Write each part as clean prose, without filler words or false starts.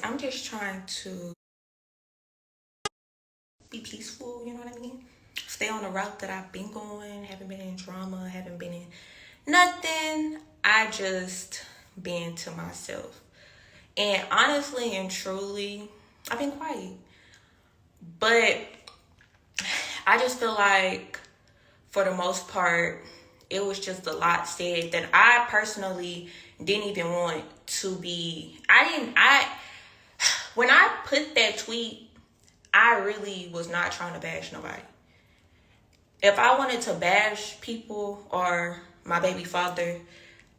I'm just trying to be peaceful, you know what I mean? Stay on the route that I've been going, haven't been in drama, haven't been in nothing. I just been to myself. And honestly and truly, I've been quiet. But I just feel like for the most part, it was just a lot said that I personally didn't even want to be. When I put that tweet, I really was not trying to bash nobody. If I wanted to bash people or my baby father,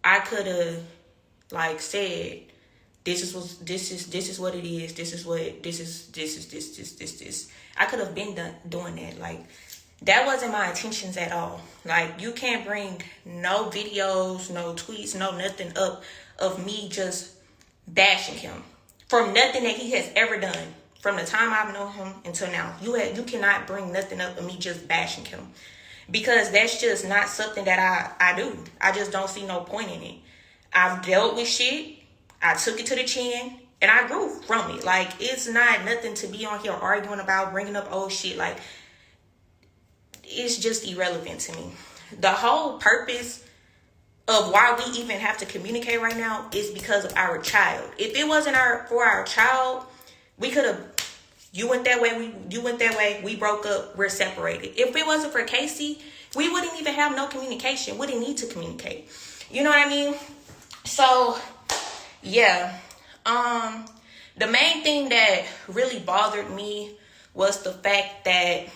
I could have said, this is what it is. This. I could have been doing that. That wasn't my intentions at all. You can't bring no videos, no tweets, no nothing up of me just bashing him from nothing that he has ever done from the time I've known him until now. You cannot bring nothing up of me just bashing him, because that's just not something that I do. I just don't see no point in it. I've dealt with shit. I took it to the chin and I grew from it. It's not nothing to be on here arguing about, bringing up old shit. It's just irrelevant to me. The whole purpose of why we even have to communicate right now is because of our child. If it wasn't for our child, we could have, you went that way, you went that way, we broke up, we're separated. If it wasn't for Kacey, we wouldn't even have no communication. We didn't need to communicate. You know what I mean? So, yeah. The main thing that really bothered me was the fact that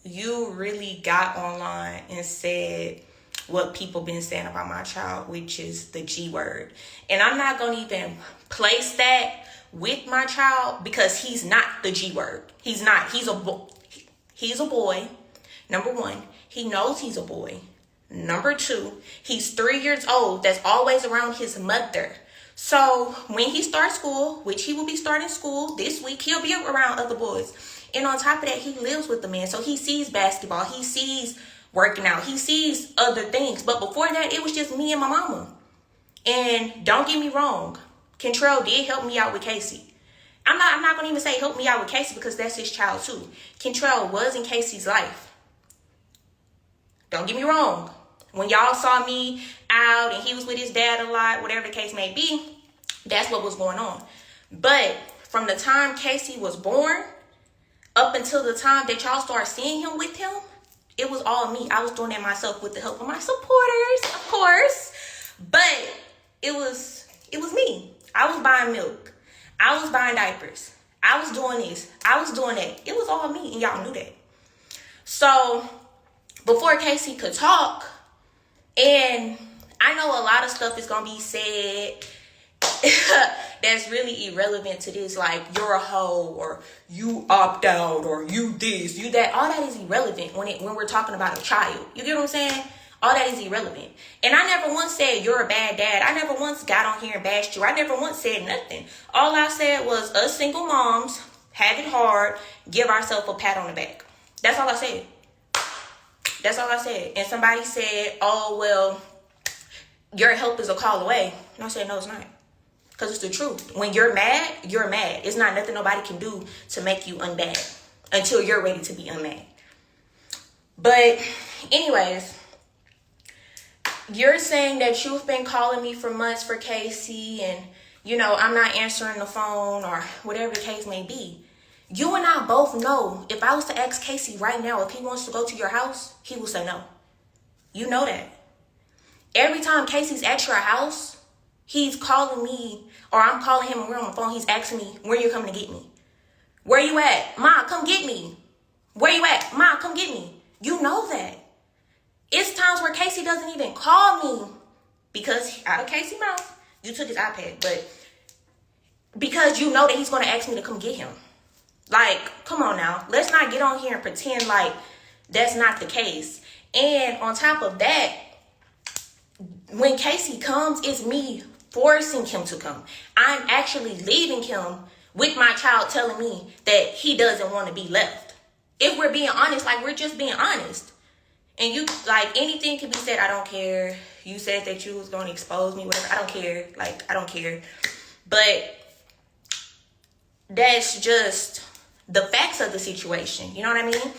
you really got online and said what people been saying about my child, which is the G word. And I'm not going to even place that with my child because he's not the G word. He's not. He's a boy. Number one, he knows he's a boy. Number two, he's 3 years old. That's always around his mother. So when he starts school, which he will be starting school this week, he'll be around other boys. And on top of that, he lives with the man. So he sees basketball. He sees working out. He sees other things. But before that, it was just me and my mama. And don't get me wrong, Kentrell did help me out with Kacey. I'm not going to even say help me out with Kacey because that's his child too. Kentrell was in Kacey's life. Don't get me wrong. When y'all saw me out and he was with his dad a lot, whatever the case may be, that's what was going on. But from the time Kacey was born up until the time that y'all started seeing him with him, it was all me. I was doing that myself with the help of my supporters, of course. But it was me. I was buying milk. I was buying diapers. I was doing this. I was doing that. It was all me, and y'all knew that. So before Kacey could talk, and I know a lot of stuff is going to be said that's really irrelevant to this, you're a hoe, or you opt out, or you this, you that. All that is irrelevant when we're talking about a child. You get what I'm saying? All that is irrelevant. And I never once said you're a bad dad. I never once got on here and bashed you. I never once said nothing. All I said was us single moms have it hard, give ourselves a pat on the back. That's all I said. That's all I said. And somebody said, oh, well, your help is a call away. And I said, no, it's not. Because it's the truth. When you're mad, you're mad. It's not nothing nobody can do to make you unmad until you're ready to be unmad. But anyways, you're saying that you've been calling me for months for Kacey and, I'm not answering the phone or whatever the case may be. You and I both know if I was to ask Kacey right now if he wants to go to your house, he will say no. You know that. Every time Kacey's at your house, he's calling me, or I'm calling him and we're on the phone. He's asking me, where you coming to get me? Where you at? Ma, come get me. Where you at? Ma, come get me. You know that. It's times where Kacey doesn't even call me because out of Kacey's mouth, you took his iPad, but because you know that he's going to ask me to come get him. Come on now. Let's not get on here and pretend like that's not the case. And on top of that, when Kacey comes, it's me forcing him to come. I'm actually leaving him with my child telling me that he doesn't want to be left. If we're being honest, we're just being honest. And you, anything can be said, I don't care. you said that you was going to expose me, whatever. I don't care. Like, I don't care. But that's just the facts of the situation. You know what I mean?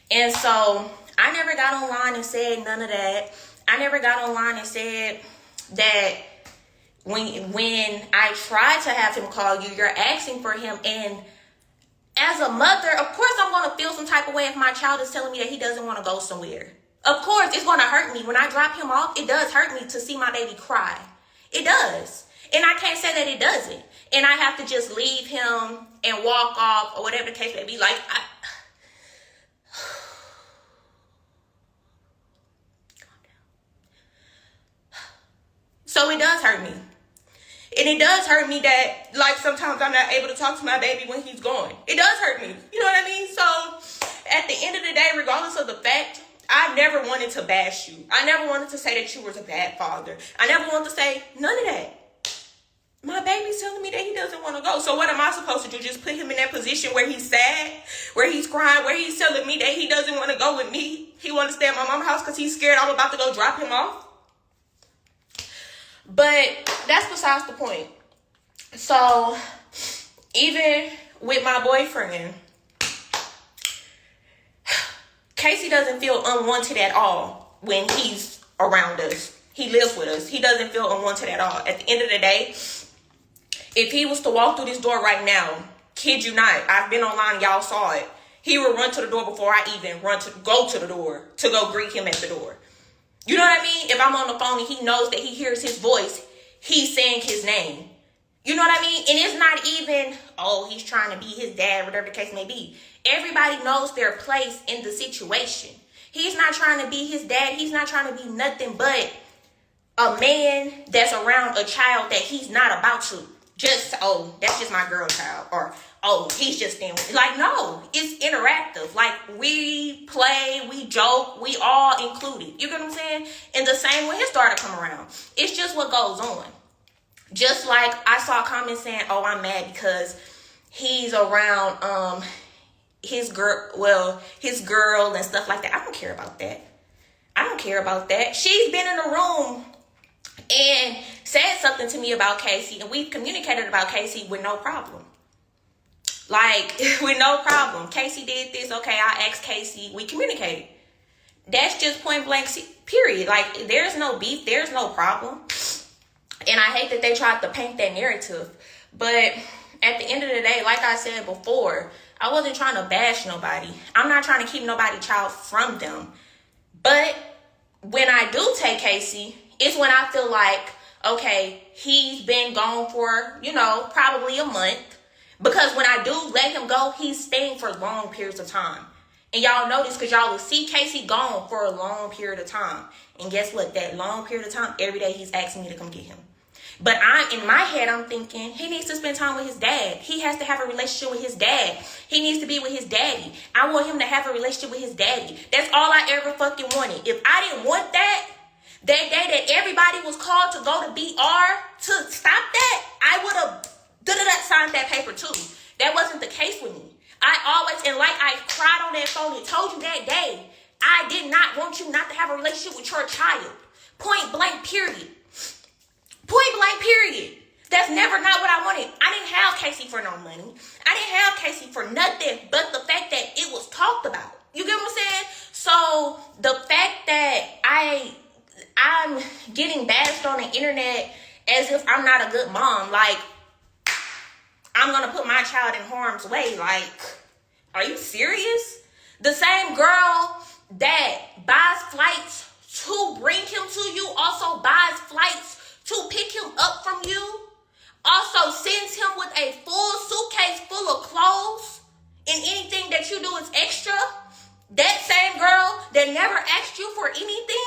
And so I never got online and said none of that. I never got online and said that when I tried to have him call you, you're asking for him. And as a mother, of course I'm going to feel some type of way if my child is telling me that he doesn't want to go somewhere. Of course, it's going to hurt me. When I drop him off, it does hurt me to see my baby cry. It does. And I can't say that it doesn't. And I have to just leave him and walk off or whatever the case may be. Like, so it does hurt me. And it does hurt me that, like, sometimes I'm not able to talk to my baby when he's gone. It does hurt me. You know what I mean? So at the end of the day, regardless of the fact, I never wanted to bash you. I never wanted to say that you was a bad father. I never wanted to say none of that. My baby's telling me that he doesn't want to go. So what am I supposed to do? Just put him in that position where he's sad, where he's crying, where he's telling me that he doesn't want to go with me. He wants to stay at my mom's house because he's scared I'm about to go drop him off. But that's besides the point. So even with my boyfriend, Kacey doesn't feel unwanted at all when he's around us. He lives with us. He doesn't feel unwanted at all. At the end of the day, if he was to walk through this door right now, kid you not, I've been online, y'all saw it. He would run to the door before I even go to the door to go greet him at the door. You know what I mean? If I'm on the phone and he knows that he hears his voice, he's saying his name. You know what I mean? And it's not even, oh, he's trying to be his dad, whatever the case may be. Everybody knows their place in the situation. He's not trying to be his dad. He's not trying to be nothing but a man that's around a child that he's not about to just, oh, that's just my girl child. Or, oh, he's just staying with. Like, no, it's interactive. Like, we play, we joke, we all included. You get what I'm saying? And the same when his daughter come around. It's just what goes on. Just like I saw comments saying, oh, I'm mad because he's around his girl and stuff like that. I don't care about that. I don't care about that. She's been in the room and said something to me about Kacey, and we've communicated about Kacey with no problem. Like, with no problem. Kacey did this. Okay, I asked Kacey. We communicated. That's just point blank, period. Like, there's no beef. There's no problem. And I hate that they tried to paint that narrative. But at the end of the day, like I said before, I wasn't trying to bash nobody. I'm not trying to keep nobody's child from them. But when I do take Kacey, it's when I feel like, okay, he's been gone for, probably a month. Because when I do let him go, he's staying for long periods of time. And y'all know this because y'all will see Kacey gone for a long period of time. And guess what? That long period of time, every day he's asking me to come get him. But in my head, I'm thinking he needs to spend time with his dad. He has to have a relationship with his dad. He needs to be with his daddy. I want him to have a relationship with his daddy. That's all I ever fucking wanted. If I didn't want that day that everybody was called to go to BR to stop that, I would have signed that paper too. That wasn't the case with me. And like I cried on that phone and told you that day, I did not want you not to have a relationship with your child. Point blank, period. Point blank, period. That's never not what I wanted. I didn't have Kacey for no money. I didn't have Kacey for nothing but the fact that it was talked about. You get what I'm saying? So the fact that I'm getting bashed on the internet as if I'm not a good mom, like, I'm going to put my child in harm's way. Like, are you serious? The same girl that buys flights to bring him to you also buys flights to pick him up from you, also sends him with a full suitcase full of clothes, and anything that you do is extra. That same girl that never asked you for anything